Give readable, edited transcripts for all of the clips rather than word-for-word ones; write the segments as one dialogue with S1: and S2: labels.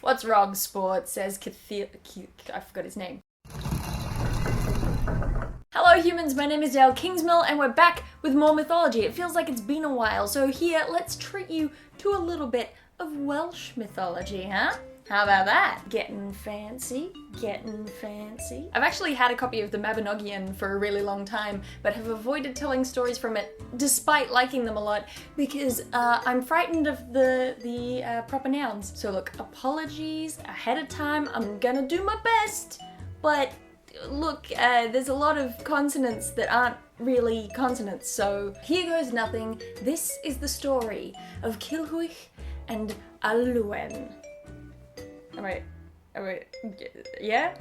S1: What's wrong, sport? Says I forgot his name. Hello humans, my name is Dale Kingsmill and we're back with more mythology. It feels like it's been a while, so here, let's treat you to a little bit of Welsh mythology, huh? How about that? Getting fancy, getting fancy. I've actually had a copy of the Mabinogion for a really long time, but have avoided telling stories from it despite liking them a lot because I'm frightened of the proper nouns. So look, apologies ahead of time, I'm gonna do my best, but look, there's a lot of consonants that aren't really consonants, so here goes nothing. This is the story of Cilhwch and Alwen. Alright, yeah?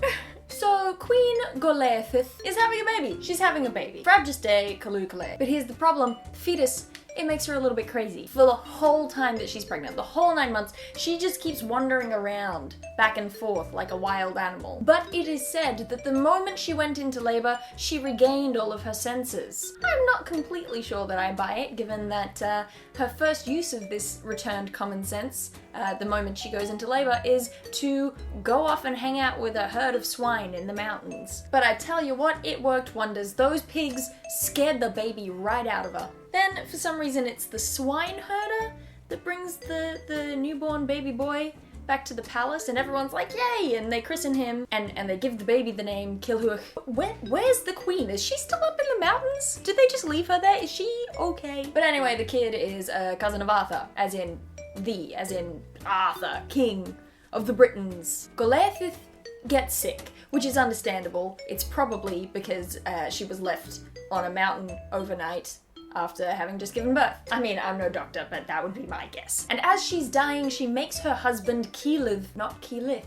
S1: So, Queen Goleithith is having a baby. She's having a baby. Brabjas Day, Kalukale. But here's the problem, fetus, it makes her a little bit crazy. For the whole time that she's pregnant, the whole 9 months, she just keeps wandering around, back and forth, like a wild animal. But it is said that the moment she went into labor, she regained all of her senses. I'm not completely sure that I buy it, given that her first use of this returned common sense, the moment she goes into labor, is to go off and hang out with a herd of swine in the mountains. But I tell you what, it worked wonders. Those pigs scared the baby right out of her. Then, for some reason, it's the swine herder that brings the newborn baby boy back to the palace, and everyone's like, yay! And they christen him, and they give the baby the name Cilhwch. Where's the queen? Is she still up in the mountains? Did they just leave her there? Is she okay? But anyway, the kid is a cousin of Arthur, as in Arthur, king of the Britons. Goleithith gets sick, which is understandable. It's probably because she was left on a mountain overnight after having just given birth. I mean, I'm no doctor, but that would be my guess. And as she's dying, she makes her husband Cilith, not Cilith,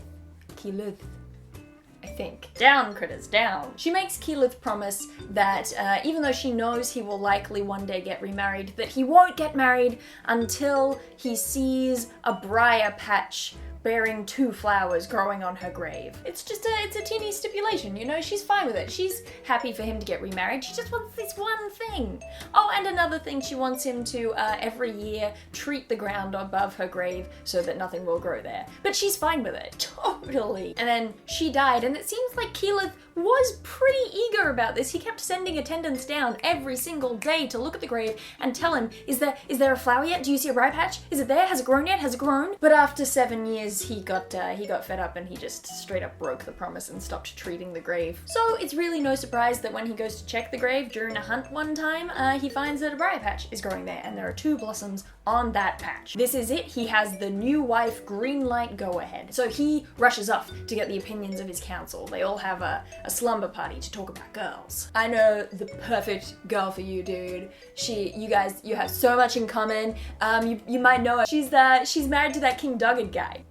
S1: I think. Down, critters, down. She makes Cilith promise that even though she knows he will likely one day get remarried, that he won't get married until he sees a briar patch bearing 2 flowers growing on her grave. It's a teeny stipulation, you know, she's fine with it. She's happy for him to get remarried, she just wants this one thing. Oh, and another thing, she wants him to, every year, treat the ground above her grave so that nothing will grow there. But she's fine with it, totally. And then she died, and it seems like Cilith was pretty eager about this. He kept sending attendants down every single day to look at the grave and tell him, is there a flower yet? Do you see a briar patch? Is it there? Has it grown yet? Has it grown? But after 7 years, he got fed up and he just straight up broke the promise and stopped treating the grave. So it's really no surprise that when he goes to check the grave during a hunt one time, he finds that a briar patch is growing there and there are 2 blossoms on that patch. This is it. He has the new wife green light go ahead. So he rushes off to get the opinions of his council. They all have a slumber party to talk about girls. I know the perfect girl for you, dude. You have so much in common. You might know her. She's married to that King Duggan guy.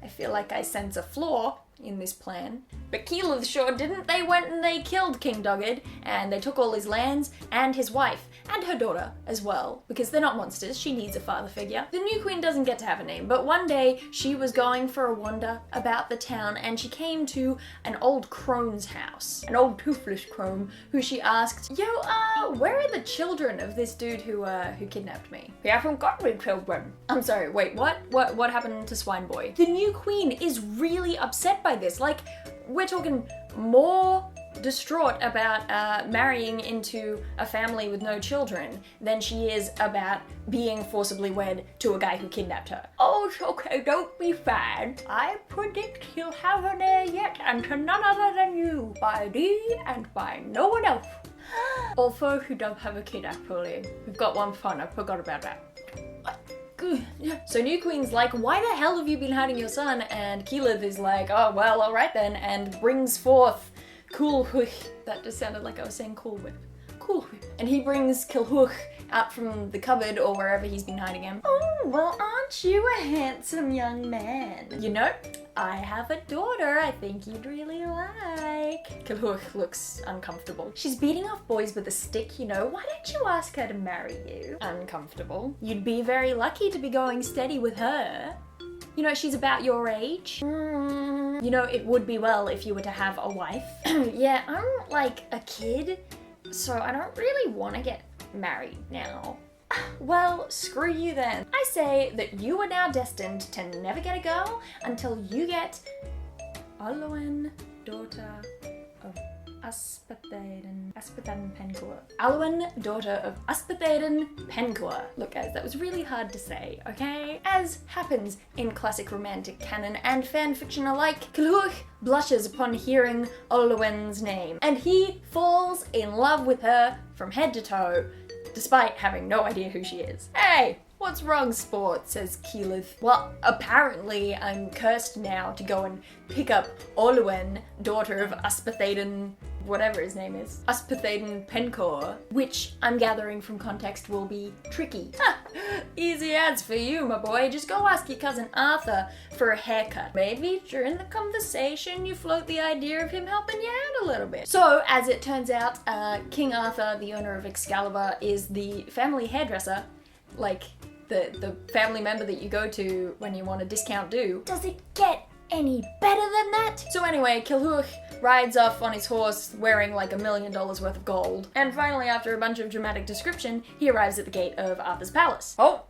S1: I feel like I sense a flaw in this plan. But Cilith sure didn't. They went and they killed King Duggan, and they took all his lands and his wife and her daughter as well, because they're not monsters. She needs a father figure. The new queen doesn't get to have a name, but one day she was going for a wander about the town and she came to an old crone's house, an old toothless crone, who she asked, yo, where are the children of this dude who kidnapped me? We haven't got any children. I'm sorry, wait, what? What happened to Swine Boy? The new queen is really upset by this. Like, we're talking more distraught about marrying into a family with no children than she is about being forcibly wed to a guy who kidnapped her. Oh, it's okay, don't be sad. I predict he'll have an heir yet, and to none other than you, by thee and by no one else. Although he does have a kid, actually. We've got one fun, I forgot about that. So New Queen's like, why the hell have you been hiding your son? And Cilith is like, oh, well, alright then, and brings forth Cilhwch. That just sounded like I was saying Cool Whip. Cool Whip. And he brings Cilhwch out from the cupboard or wherever he's been hiding him. Oh, well, aren't you a handsome young man? You know, I have a daughter I think you'd really like. Cilhwch looks uncomfortable. She's beating off boys with a stick, you know. Why don't you ask her to marry you? Uncomfortable. You'd be very lucky to be going steady with her. You know, she's about your age. You know, it would be well if you were to have a wife. Yeah, I'm like a kid, so I don't really want to get married now. Well, screw you then. I say that you are now destined to never get a girl until you get Olwen, daughter of Aspathedan Pencour. Alwyn, daughter of Aspathedan Pencour. Look guys, that was really hard to say, okay? As happens in classic romantic canon and fanfiction alike, Culhwch blushes upon hearing Olwen's name, and he falls in love with her from head to toe, despite having no idea who she is. Hey! What's wrong, sport? Says Keyleth. Well, apparently I'm cursed now to go and pick up Olwen, daughter of Aspathedan, whatever his name is, Aspathedan Pencour, which I'm gathering from context will be tricky. Ha! Easy ads for you, my boy. Just go ask your cousin Arthur for a haircut. Maybe during the conversation you float the idea of him helping you out a little bit. So, as it turns out, King Arthur, the owner of Excalibur, is the family hairdresser, like the family member that you go to when you want a discount do. Does it get any better than that? So anyway, Culhwch rides off on his horse wearing like $1 million worth of gold. And finally, after a bunch of dramatic description, he arrives at the gate of Arthur's palace. Oh,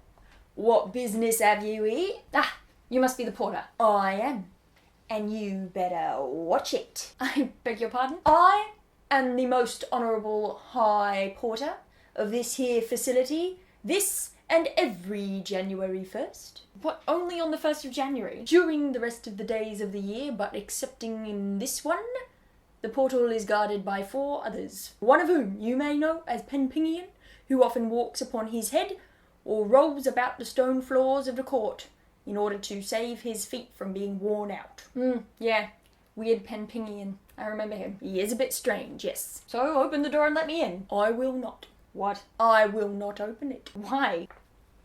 S1: what business have you here? Ah, you must be the porter. I am. And you better watch it. I beg your pardon? I am the most honourable High Porter of this here facility. This and every January 1st. What, only on the 1st of January? During the rest of the days of the year, but excepting in this one, the portal is guarded by 4 others, one of whom you may know as Penpingian, who often walks upon his head or rolls about the stone floors of the court in order to save his feet from being worn out. Yeah, weird Penpingian. I remember him. He is a bit strange, yes. So open the door and let me in. I will not. What? I will not open it. Why?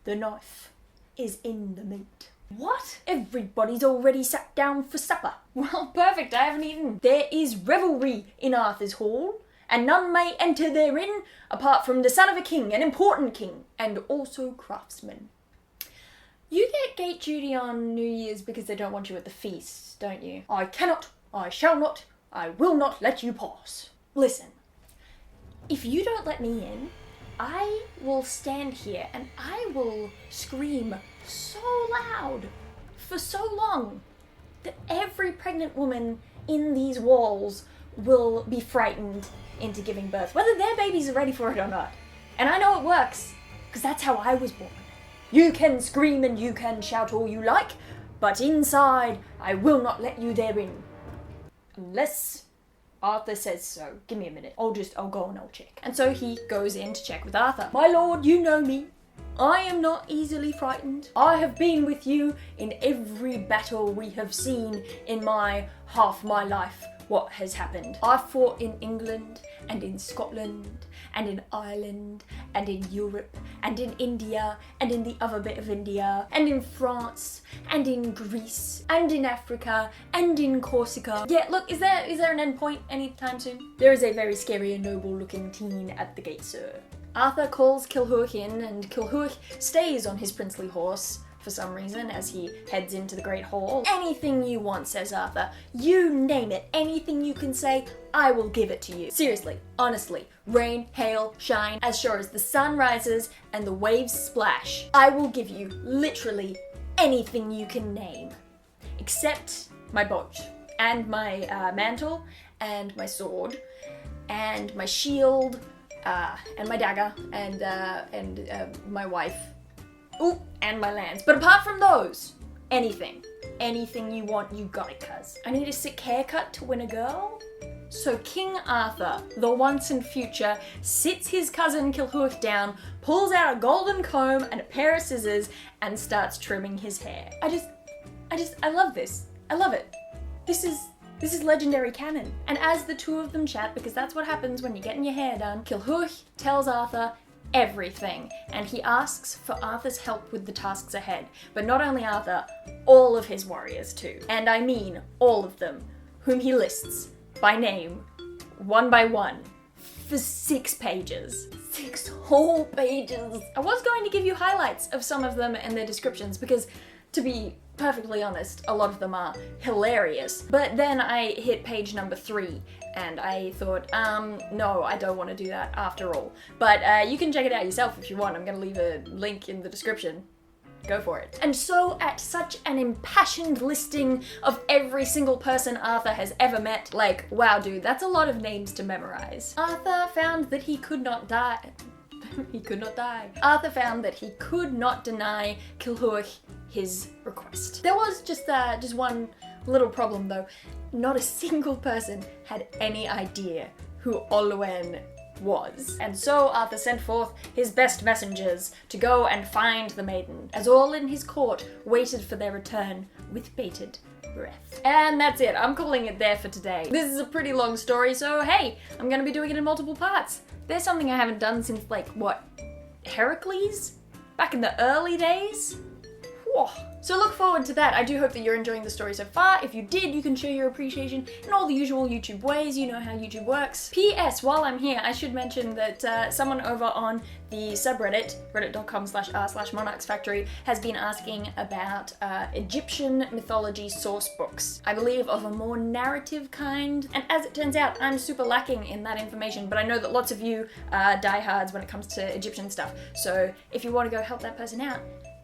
S1: The knife is in the meat. What? Everybody's already sat down for supper. Well, perfect, I haven't eaten. There is revelry in Arthur's hall, and none may enter therein apart from the son of a king, an important king, and also craftsmen. You get gate duty on New Year's because they don't want you at the feast, don't you? I cannot, I shall not, I will not let you pass. Listen, if you don't let me in, I will stand here and I will scream so loud for so long that every pregnant woman in these walls will be frightened into giving birth, whether their babies are ready for it or not. And I know it works, because that's how I was born. You can scream and you can shout all you like, but inside I will not let you therein. Unless Arthur says so. Give me a minute. I'll go and I'll check. And so he goes in to check with Arthur. My lord, you know me. I am not easily frightened. I have been with you in every battle we have seen in half my life. What has happened? I fought in England and in Scotland and in Ireland and in Europe and in India and in the other bit of India and in France and in Greece and in Africa and in Corsica. Yeah, look, is there an end point anytime soon? There is a very scary and noble looking teen at the gate, sir. Arthur calls Culhwch in, and Culhwch stays on his princely horse for some reason as he heads into the Great Hall. Anything you want, says Arthur. You name it. Anything you can say, I will give it to you. Seriously, honestly, rain, hail, shine, as sure as the sun rises and the waves splash, I will give you literally anything you can name. Except my boat, and my mantle, and my sword, and my shield, and my dagger, and my wife. Ooh, and my lands. But apart from those, anything. Anything you want, you got it, cuz. I need a sick haircut to win a girl? So King Arthur, the once and future, sits his cousin Culhwch down, pulls out a golden comb and a pair of scissors, and starts trimming his hair. I love this. I love it. This is legendary canon. And as the two of them chat, because that's what happens when you're getting your hair done, Culhwch tells Arthur everything, and he asks for Arthur's help with the tasks ahead. But not only Arthur, all of his warriors too. And I mean all of them, whom he lists by name, one by one, for 6 pages. 6 whole pages. I was going to give you highlights of some of them and their descriptions, because to be perfectly honest, a lot of them are hilarious. But then I hit page number 3 and I thought, no, I don't want to do that after all. But you can check it out yourself if you want. I'm gonna leave a link in the description. Go for it. And so, at such an impassioned listing of every single person Arthur has ever met, like, wow dude, that's a lot of names to memorize. Arthur found that he could not die. He could not die. Arthur found that he could not deny Culhwch his request. There was just one little problem though. Not a single person had any idea who Olwen was. And so Arthur sent forth his best messengers to go and find the maiden, as all in his court waited for their return with bated breath. And that's it. I'm calling it there for today. This is a pretty long story, so hey, I'm gonna be doing it in multiple parts. There's something I haven't done since, like, what, Heracles? Back in the early days? Whoa. So look forward to that. I do hope that you're enjoying the story so far. If you did, you can show your appreciation in all the usual YouTube ways. You know how YouTube works. P.S. While I'm here, I should mention that someone over on the subreddit, reddit.com/r/monarchsfactory, has been asking about Egyptian mythology source books. I believe of a more narrative kind. And as it turns out, I'm super lacking in that information, but I know that lots of you are diehards when it comes to Egyptian stuff. So if you want to go help that person out,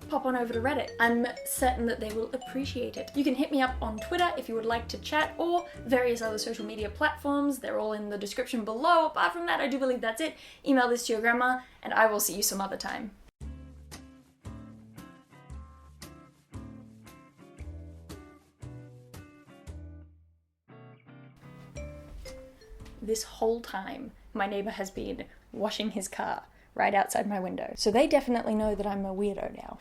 S1: pop on over to Reddit. I'm certain that they will appreciate it. You can hit me up on Twitter if you would like to chat, or various other social media platforms. They're all in the description below. Apart from that, I do believe that's it. Email this to your grandma, and I will see you some other time. This whole time, my neighbor has been washing his car right outside my window. So they definitely know that I'm a weirdo now.